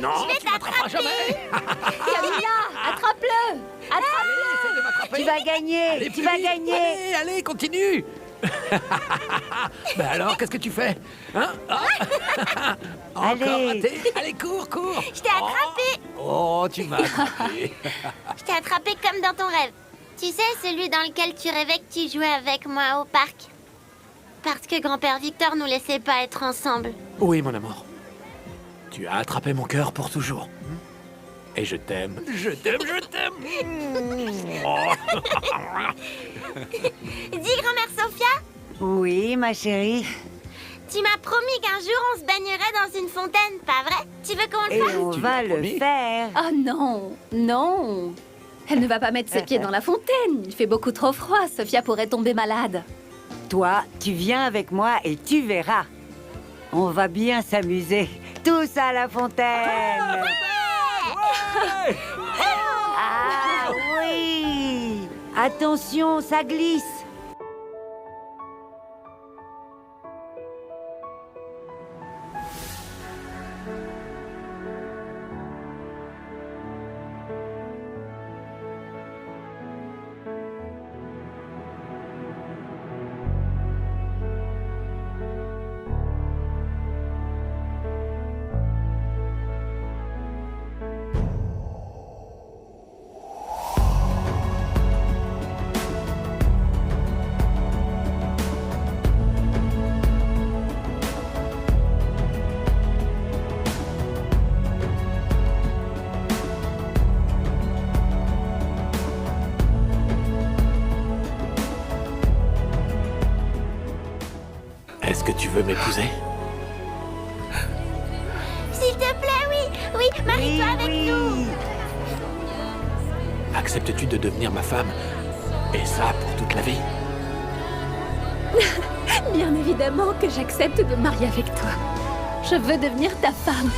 Non, Je vais tu m'attraperas jamais. Camilla, attrape-le. Allez, essaie de m'attraper. Tu vas gagner. Allez, Tu plus vas vite. gagner. Allez, continue. Ben alors, qu'est-ce que tu fais, hein? Encore Allez. raté. Allez, cours. Je t'ai attrapé. Oh, tu m'as attrapé. Je t'ai attrapé comme dans ton rêve. Tu sais, celui dans lequel tu rêvais que tu jouais avec moi au parc. Parce que grand-père Victor nous laissait pas être ensemble. Oui, mon amour. Tu as attrapé mon cœur pour toujours. Et je t'aime. Je t'aime. Oh. Dis, grand-mère Sophia, Oui, ma chérie. tu m'as promis qu'un jour on se baignerait dans une fontaine, pas vrai? Tu veux qu'on le Et fasse? on Tu va l'as le promis. faire. Oh non, non. Elle ne va pas mettre ses pieds dans la fontaine. Il fait beaucoup trop froid. Sophia pourrait tomber malade. Toi, tu viens avec moi et tu verras. On va bien s'amuser. Tous à la fontaine. Ah oui. Attention, ça glisse. Est-ce que tu veux m'épouser? S'il te plaît, oui. Oui, marie-toi avec nous. Acceptes-tu de devenir ma femme? Et ça pour toute la vie? Bien évidemment que j'accepte de me marier avec toi. Je veux devenir ta femme.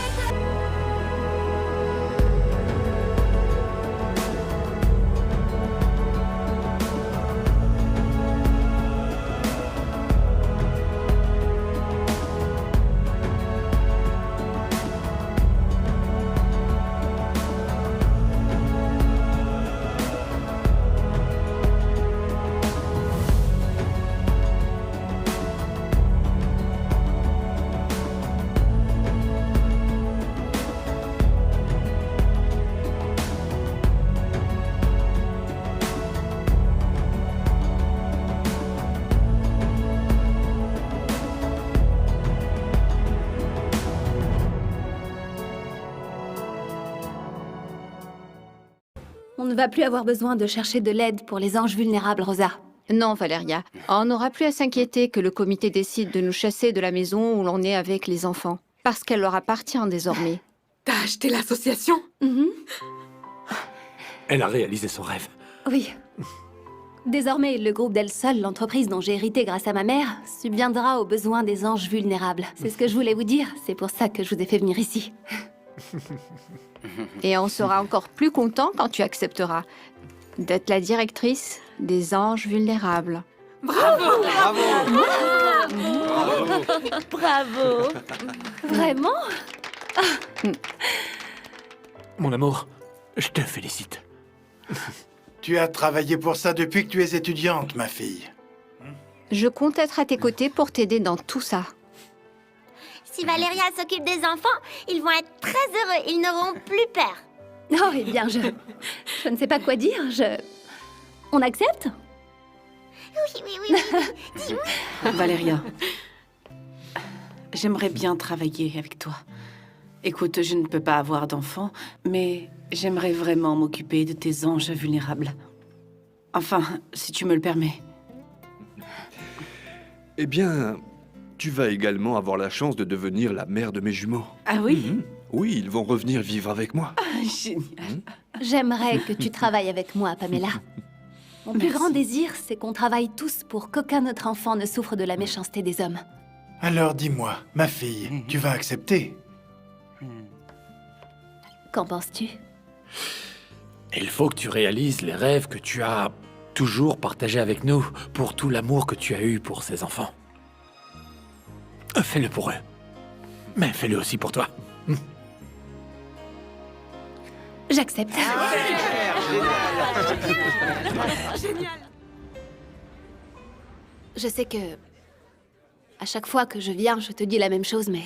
On ne va plus avoir besoin de chercher de l'aide pour les anges vulnérables, Rosa. Non, Valéria. On n'aura plus à s'inquiéter que le comité décide de nous chasser de la maison où l'on est avec les enfants. Parce qu'elle leur appartient désormais. T'as acheté l'association? Elle a réalisé son rêve. Oui. Désormais, le groupe d'El Sol, l'entreprise dont j'ai hérité grâce à ma mère, subviendra aux besoins des anges vulnérables. C'est ce que je voulais vous dire. C'est pour ça que je vous ai fait venir ici. Et on sera encore plus content quand tu accepteras d'être la directrice des anges vulnérables. Bravo! Bravo. Vraiment? Mon amour, je te félicite. Tu as travaillé pour ça depuis que tu es étudiante, ma fille. Je compte être à tes côtés pour t'aider dans tout ça. Si Valéria s'occupe des enfants, ils vont être très heureux. Ils n'auront plus peur. Oh, eh bien, je ne sais pas quoi dire. On accepte? Oui. Dis oui. Valéria, j'aimerais bien travailler avec toi. Écoute, je ne peux pas avoir d'enfants, mais j'aimerais vraiment m'occuper de tes anges vulnérables. Enfin, si tu me le permets. Eh bien, tu vas également avoir la chance de devenir la mère de mes jumeaux. Ah oui? Oui, ils vont revenir vivre avec moi. Génial. J'aimerais que tu travailles avec moi, Pamela. Mon plus Merci. grand désir, c'est qu'on travaille tous pour qu'aucun autre enfant ne souffre de la méchanceté des hommes. Alors dis-moi, ma fille, tu vas accepter? Qu'en penses-tu? Il faut que tu réalises les rêves que tu as toujours partagés avec nous pour tout l'amour que tu as eu pour ces enfants. Fais-le pour eux. Mais fais-le aussi pour toi. J'accepte. Je sais que... À chaque fois que je viens, je te dis la même chose, mais...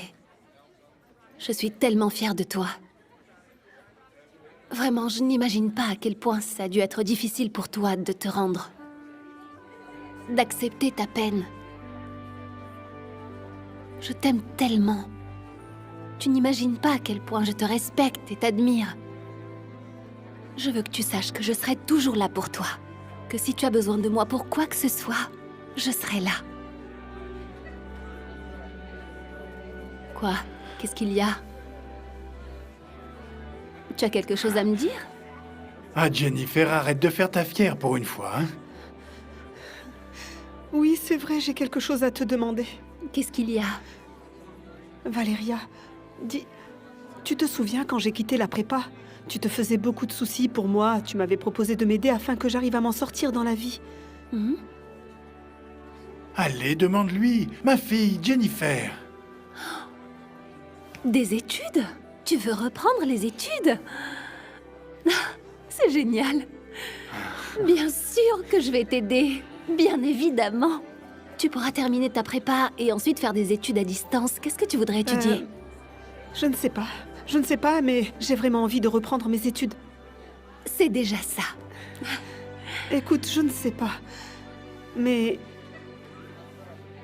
Je suis tellement fière de toi. Vraiment, je n'imagine pas à quel point ça a dû être difficile pour toi de te rendre. D'accepter ta peine. Je t'aime tellement. Tu n'imagines pas à quel point je te respecte et t'admire. Je veux que tu saches que je serai toujours là pour toi. Que si tu as besoin de moi pour quoi que ce soit, je serai là. Quoi? Qu'est-ce qu'il y a? Tu as quelque chose à me dire? Ah, Jennifer, arrête de faire ta fière pour une fois, hein. Oui, c'est vrai, j'ai quelque chose à te demander. Qu'est-ce qu'il y a? Valéria, dis... Tu te souviens quand j'ai quitté la prépa? Tu te faisais beaucoup de soucis pour moi, tu m'avais proposé de m'aider afin que j'arrive à m'en sortir dans la vie. Mhm. Allez, demande-lui. Ma fille, Jennifer. Des études? Tu veux reprendre les études? C'est génial. Bien sûr que je vais t'aider. Bien évidemment. Tu pourras terminer ta prépa et ensuite faire des études à distance. Qu'est-ce que tu voudrais étudier? Je ne sais pas. Je ne sais pas, mais j'ai vraiment envie de reprendre mes études. C'est déjà ça. Écoute, je ne sais pas. Mais...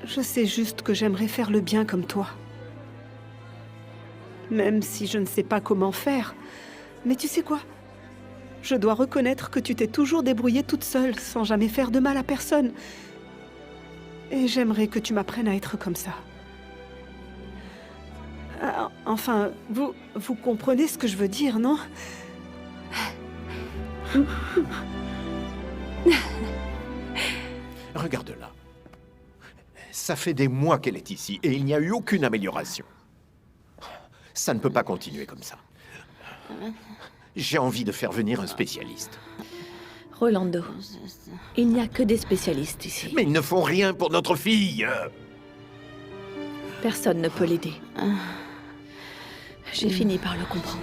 Je sais juste que j'aimerais faire le bien comme toi. Même si je ne sais pas comment faire. Mais tu sais quoi? Je dois reconnaître que tu t'es toujours débrouillée toute seule, sans jamais faire de mal à personne. Et j'aimerais que tu m'apprennes à être comme ça. Enfin, vous comprenez ce que je veux dire, non? Regarde-la. Ça fait des mois qu'elle est ici et il n'y a eu aucune amélioration. Ça ne peut pas continuer comme ça. J'ai envie de faire venir un spécialiste. Rolando, il n'y a que des spécialistes ici. Mais ils ne font rien pour notre fille. Personne ne peut l'aider. J'ai fini par le comprendre.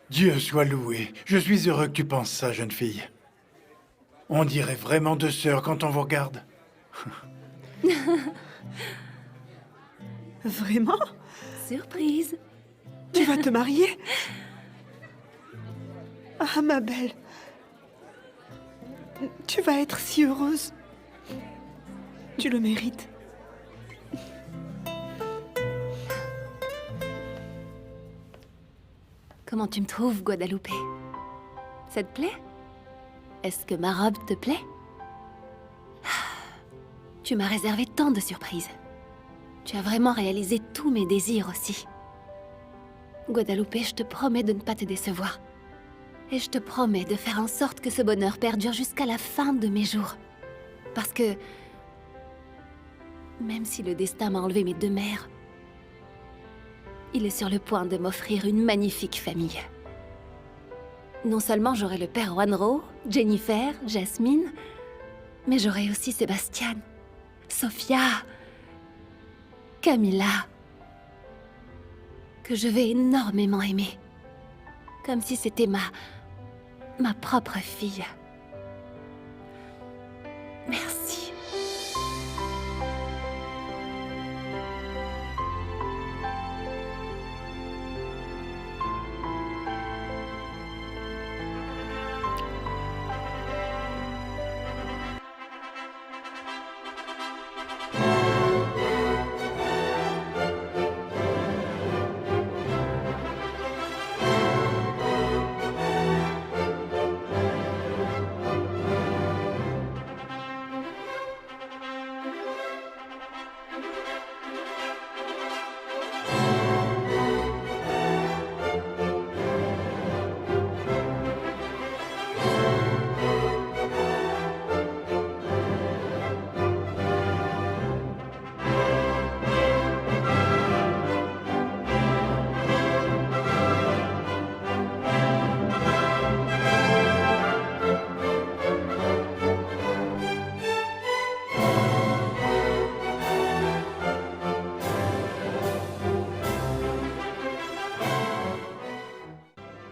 Dieu soit loué. Je suis heureux que tu penses ça, jeune fille. On dirait vraiment deux sœurs quand on vous regarde. Vraiment? Surprise. Tu vas te marier? Ah, ma belle. Tu vas être si heureuse. Tu le mérites. Comment tu me trouves, Guadalupe? Ça te plaît? Est-ce que ma robe te plaît? Tu m'as réservé tant de surprises. Tu as vraiment réalisé tous mes désirs aussi. Guadalupe, je te promets de ne pas te décevoir. Et je te promets de faire en sorte que ce bonheur perdure jusqu'à la fin de mes jours. Parce que... même si le destin m'a enlevé mes deux mères, il est sur le point de m'offrir une magnifique famille. Non seulement j'aurai le père Juanro, Jennifer, Jasmine, mais j'aurai aussi Sébastien, Sofia, Camila, que je vais énormément aimer. Comme si c'était ma propre fille. Merci.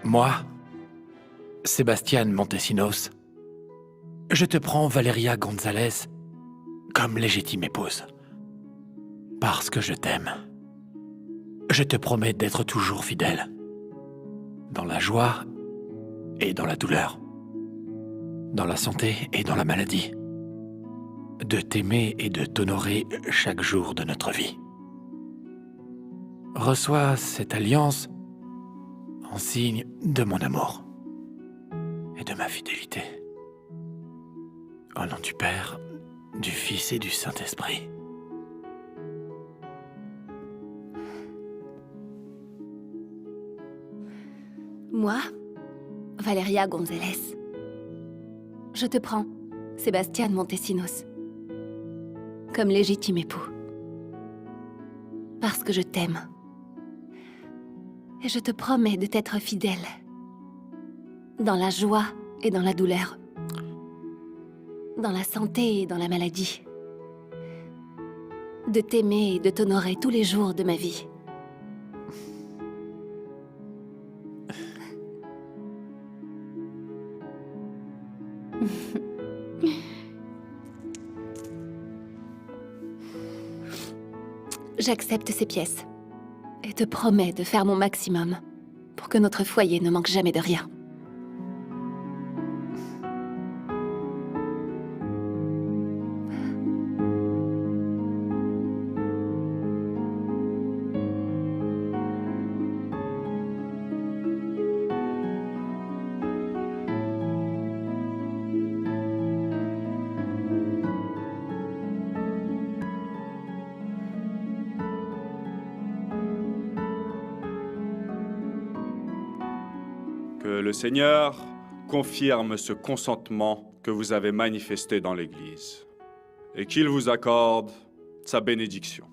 Moi, Sébastien Montesinos, je te prends Valeria González comme légitime épouse. Parce que je t'aime. Je te promets d'être toujours fidèle. Dans la joie et dans la douleur. Dans la santé et dans la maladie. De t'aimer et de t'honorer chaque jour de notre vie. Reçois cette alliance en signe de mon amour et de ma fidélité. Au nom du Père, du Fils et du Saint-Esprit. Moi, Valeria González. Je te prends, Sébastien Montesinos, comme légitime époux. Parce que je t'aime. Et je te promets de t'être fidèle. Dans la joie et dans la douleur. Dans la santé et dans la maladie. De t'aimer et de t'honorer tous les jours de ma vie. J'accepte ces pièces et te promets de faire mon maximum pour que notre foyer ne manque jamais de rien. Que le Seigneur confirme ce consentement que vous avez manifesté dans l'Église et qu'il vous accorde sa bénédiction.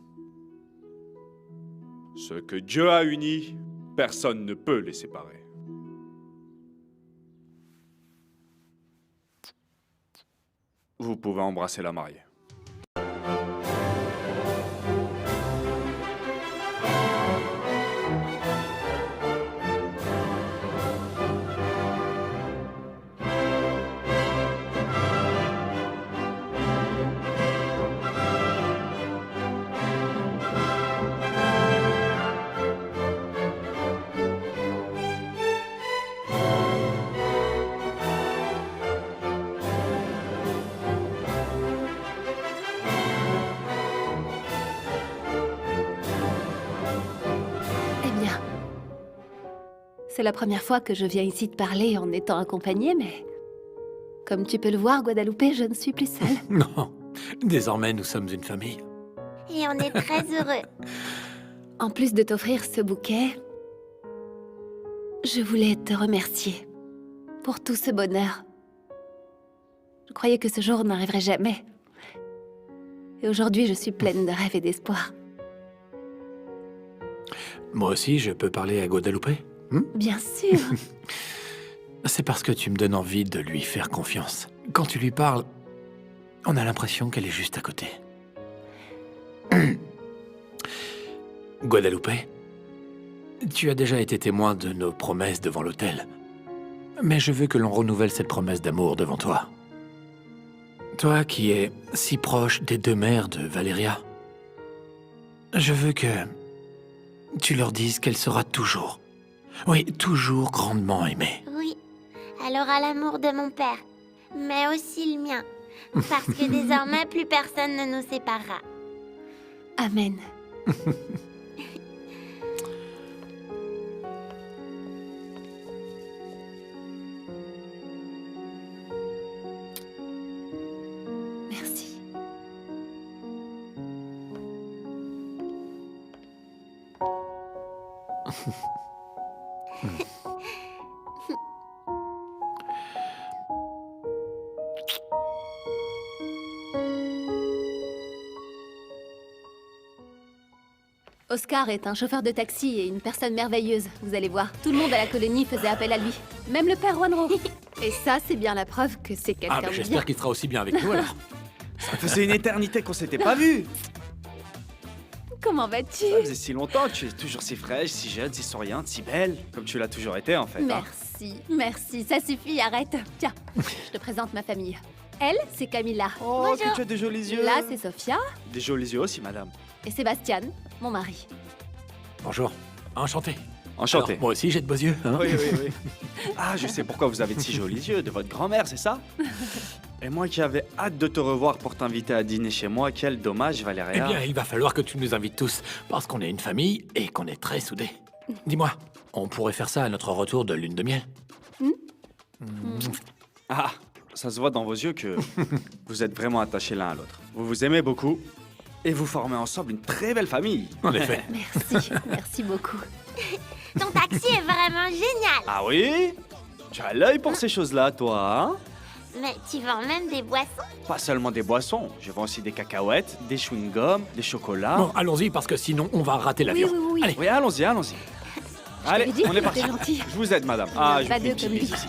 Ce que Dieu a uni, personne ne peut les séparer. Vous pouvez embrasser la mariée. C'est la première fois que je viens ici te parler en étant accompagnée, mais... Comme tu peux le voir, Guadalupe, je ne suis plus seule. Non, désormais nous sommes une famille. Et on est très heureux. En plus de t'offrir ce bouquet, je voulais te remercier pour tout ce bonheur. Je croyais que ce jour n'arriverait jamais. Et aujourd'hui, je suis pleine de rêves et d'espoir. Moi aussi, je peux parler à Guadalupe ? Bien sûr. C'est parce que tu me donnes envie de lui faire confiance. Quand tu lui parles, on a l'impression qu'elle est juste à côté. Guadalupe, tu as déjà été témoin de nos promesses devant l'autel. Mais je veux que l'on renouvelle cette promesse d'amour devant toi. Toi qui es si proche des deux mères de Valeria, je veux que tu leur dises qu'elle sera toujours... Oui, toujours grandement aimée. Oui, elle aura l'amour de mon père, mais aussi le mien, parce que désormais, plus personne ne nous séparera. Amen. Merci. Oscar est un chauffeur de taxi et une personne merveilleuse, vous allez voir. Tout le monde à la colonie faisait appel à lui. Même le père Juanro. Et ça, c'est bien la preuve que c'est quelqu'un de bien. J'espère qu'il sera aussi bien avec nous alors. Ça faisait une éternité qu'on s'était pas vus. comment vas-tu? Ça faisait si longtemps, tu es toujours si fraîche, si jeune, si souriante, si belle, comme tu l'as toujours été en fait. hein. Merci, ça suffit, arrête. Tiens, je te présente ma famille. Elle, c'est Camilla. Oh, que tu as de jolis yeux. Là, c'est Sophia. Des jolis yeux aussi, madame. Et Sébastien, mon mari. Bonjour. Enchanté. Enchanté. Alors, moi aussi, j'ai de beaux yeux. hein. Oui, oui, oui. Ah, je sais pourquoi vous avez de si jolis yeux, de votre grand-mère, c'est ça? Et moi qui avais hâte de te revoir pour t'inviter à dîner chez moi, quel dommage, Eh Valéria. bien, il va falloir que tu nous invites tous, parce qu'on est une famille et qu'on est très soudés. Dis-moi, on pourrait faire ça à notre retour de lune de miel? Ah, ça se voit dans vos yeux que vous êtes vraiment attachés l'un à l'autre. Vous vous aimez beaucoup et vous formez ensemble une très belle famille. En effet. Merci beaucoup. Ton taxi est vraiment génial. Ah oui? Tu as l'œil pour ces choses-là, toi, hein? Mais tu vends même des boissons. Pas seulement des boissons, je vends aussi des cacahuètes, des chewing-gums, des chocolats. Bon, allons-y, parce que sinon, on va rater l'avion. Oui. Allez. Oui, allons-y, allons-y. Allez, t'avais dit on est que parti. t'étais gentil. Je vous aide, madame. Il y en a je pas vous fais deux une petite comme lui. bise ici.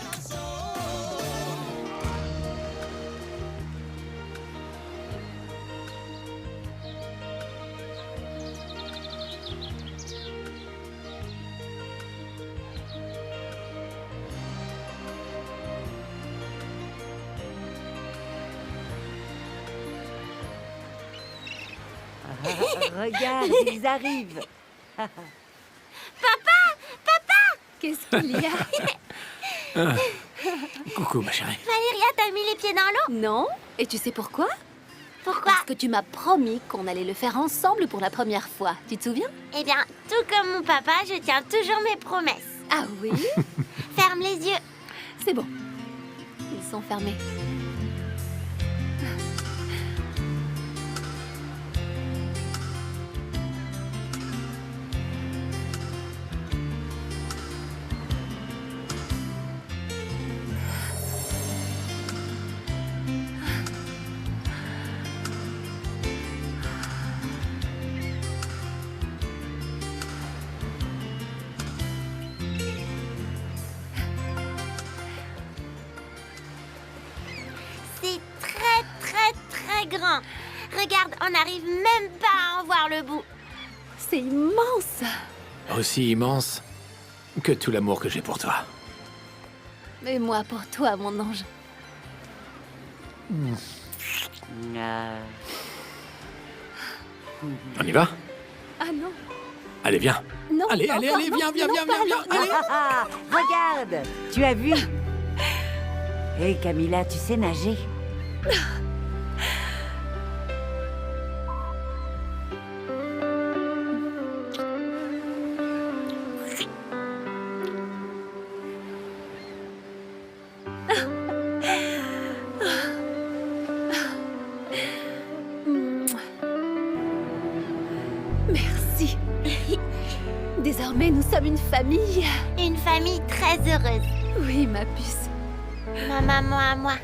Regarde, ils arrivent. Qu'est-ce qu'il y a? Coucou, ma chérie. Valéria, t'as mis les pieds dans l'eau? Non. Et tu sais pourquoi? Pourquoi? Parce que tu m'as promis qu'on allait le faire ensemble pour la première fois. Tu te souviens? Eh bien, tout comme mon papa, je tiens toujours mes promesses. Ah oui? Ferme les yeux. C'est bon. Ils sont fermés. C'est très grand. Regarde, on n'arrive même pas à en voir le bout. C'est immense. Aussi immense que tout l'amour que j'ai pour toi. Et moi pour toi, mon ange. On y va? Ah non. Allez, viens. Non. Allez, non, allez, non, allez, non, viens, non, pas viens. alors, Allez. Regarde, tu as vu? Hé Camilla, tu sais nager? Merci. Désormais, nous sommes une famille. Une famille très heureuse. Oui, ma puce. Ma maman à moi.